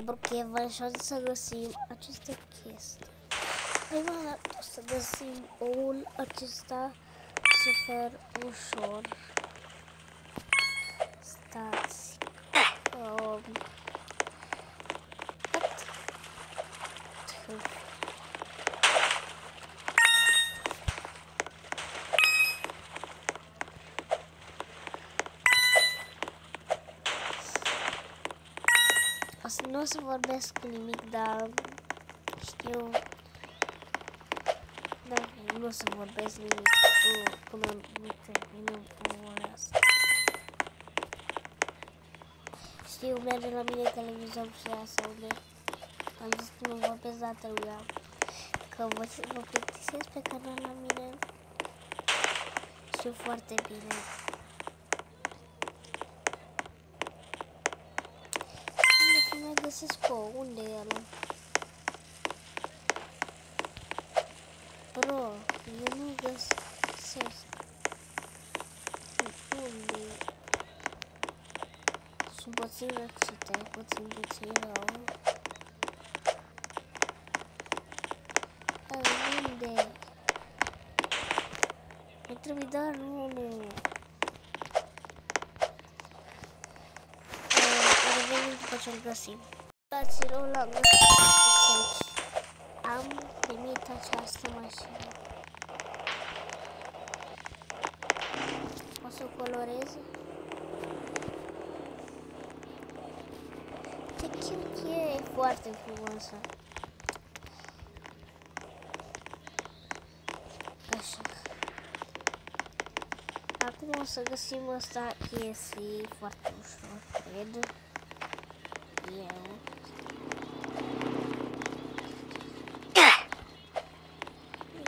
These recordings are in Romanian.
Porque vai așa să găsim aceste chestii. Prima dată o să găsim oul acesta super ușor. Stați. Nu o să vorbesc nimic, dar știu. Dar nu o să vorbesc nimic până nu terminăm ora asta. Știu, merge la mine televizor și ea se aude. Am zis că nu vorbesc, dar trebuia. Că vă plictisesc pe canal la mine. Știu foarte bine. Nu mai găsesc unde e ăla? Bro, eu nu găsesc. Unde e? Sunt puțin răcite, puțin rău. Unde? Mai trebuie doar unul. Revenim după ce-l găsim. Dați-l la găsit. Am primit această mașină. O să o colorez. Ce cute e, foarte frumoasă. Așa. Acum o să găsim asta chestii foarte ușor, cred. Eu.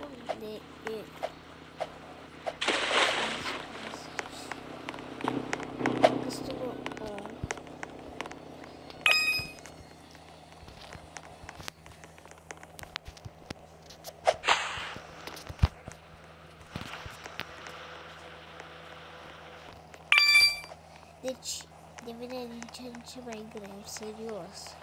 Unde e? Deci devine din ce în ce mai greu, serios.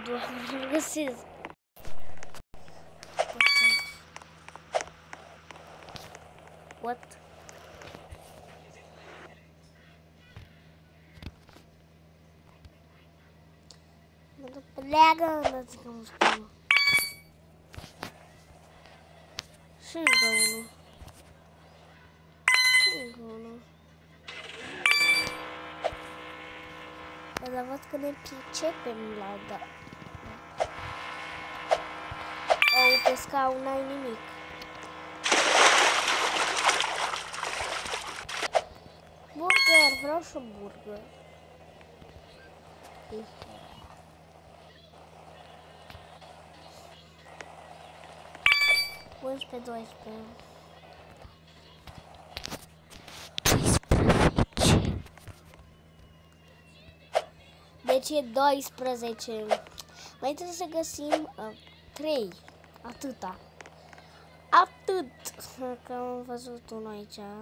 Doamne, nu găsesc. What? Pleacă, dați că nu știu. Și încă unul. Dar văd că ne pricepem la da. Uite, scaun, n-ai nimic. Burger, vreau și burger. 11-12. Deci e 12. Mai trebuie să găsim 3. Atâta. Atât. Că am văzut unul aici. Mai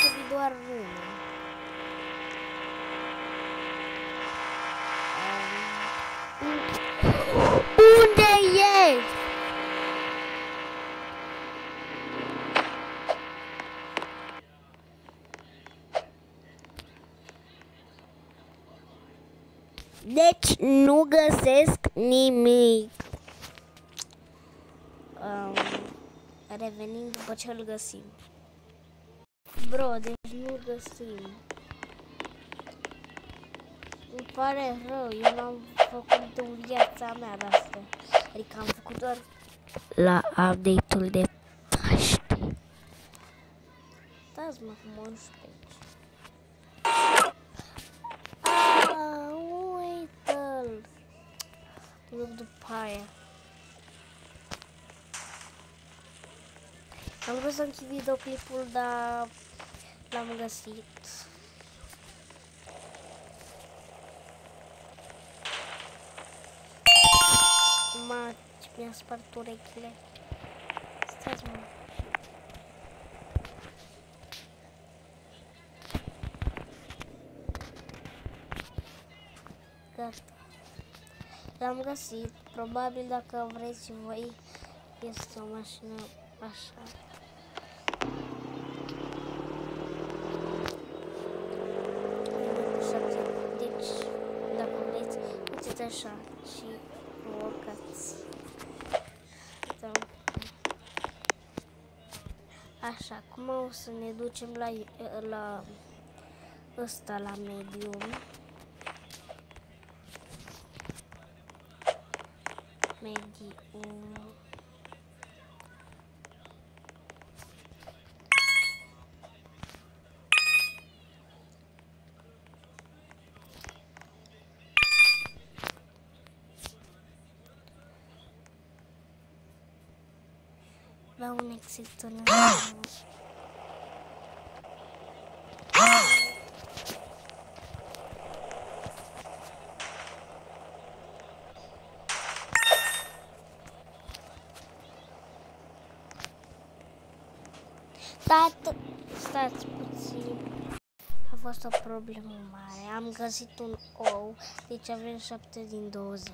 trebuie doar unul. Unde e? Deci nu găsesc nimic. Revenim după ce îl găsim. Bro, deci nu găsim. Îmi pare rău, eu n-am făcut în viața mea de asta. Adică am făcut doar la update-ul de Paște. Stați-mă cu 11. Uită-l. Mă duc după aia. Am vrut să închid videoclipul, dar l-am găsit. Ma, ce mi-a spart urechile. Stați, mă. Gata. L-am găsit. Probabil dacă vreți și voi, este o mașină așa. Deci, dacă vreți, uitați așa și urcați. Da. Așa, acum o să ne ducem la ăsta, la medium. La un exit în stați puțin. A fost o problemă mare. Am găsit un ou, deci avem 7 din 20.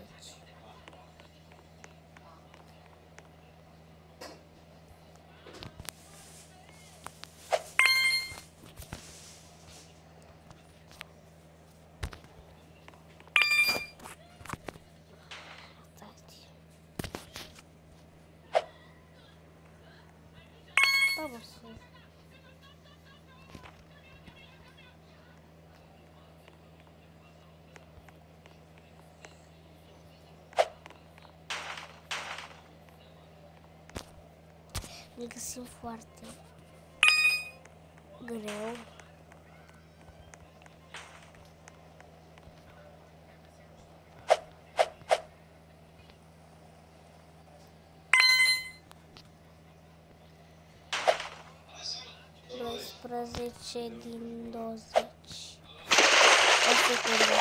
Ne găsim foarte greu. Doisprezece din 20. O secundă.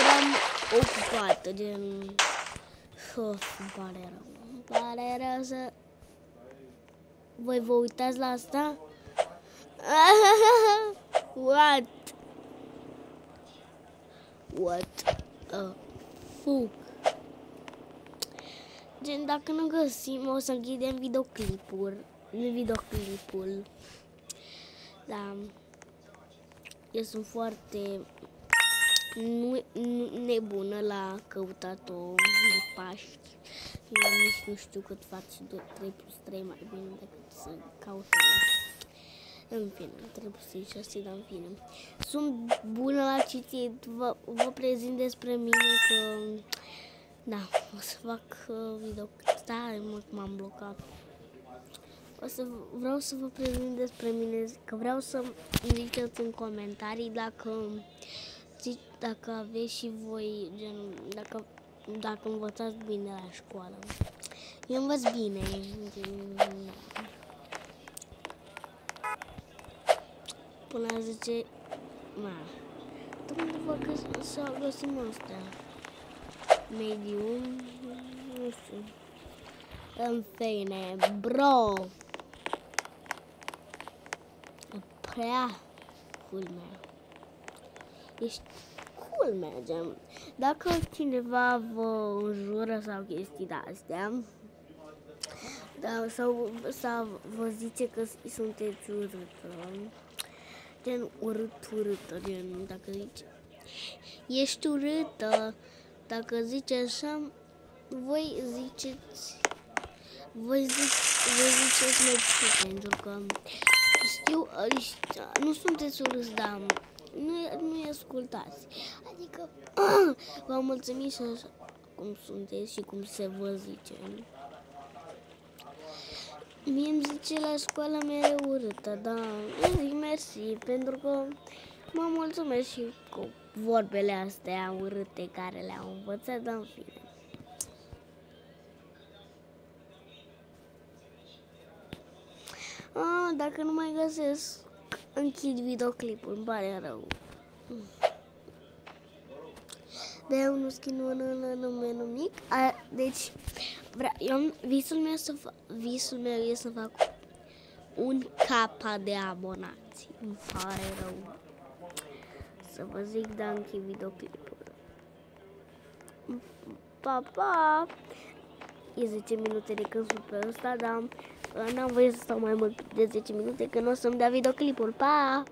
Eram ocupată de... îmi pare rău. Îmi pare rău să... Voi vă uitați la asta? What? What a fuck? Gen, dacă nu găsim, o să închidem videoclipul. Da. Eu sunt foarte nebună la căutat-o de Paști. Eu nici nu știu cât faci 3+3 mai bine decât să caut în fine, 3+6, dar în fine. Sunt bună la citit, vă prezint despre mine că, da, o să fac video, stai mă, m-am blocat. Vreau să vă prezint despre mine, că vreau să îmi ziceți în comentarii dacă aveți și voi, gen, dacă învățați bine la școală. Eu învăț bine, până la 10, unde să găsim astea? Medium, nu știu. În fine, bro! Prea culmea. Ești culmea, gen. Dacă cineva vă înjură sau chestii de-astea, sau vă zice că sunteți urâtă, gen urâtă, gen, dacă zice ești urâtă, dacă zice așa, voi ziceți mersi, pentru că știu, nu sunteți urâți, dar nu-i ascultați. Adică v-am mulțumit și așa cum sunteți și cum se vă zice. Mie îmi zice la școală mereu urâtă, dar eu zic mersi, pentru că mă mulțumesc și cu vorbele astea urâte care le-am învățat, dar în fine. dacă nu mai găsesc, închid videoclipul, îmi pare rău. De un skin nume nimic. Deci, visul meu e să fac un K de abonați. Îmi pare rău să vă zic, dar închid videoclipul. Pa, pa! E 10 minute de când sunt pe ăsta, dar n-am voie să stau mai mult de 10 minute, că nu o să-mi dea videoclipul. Pa!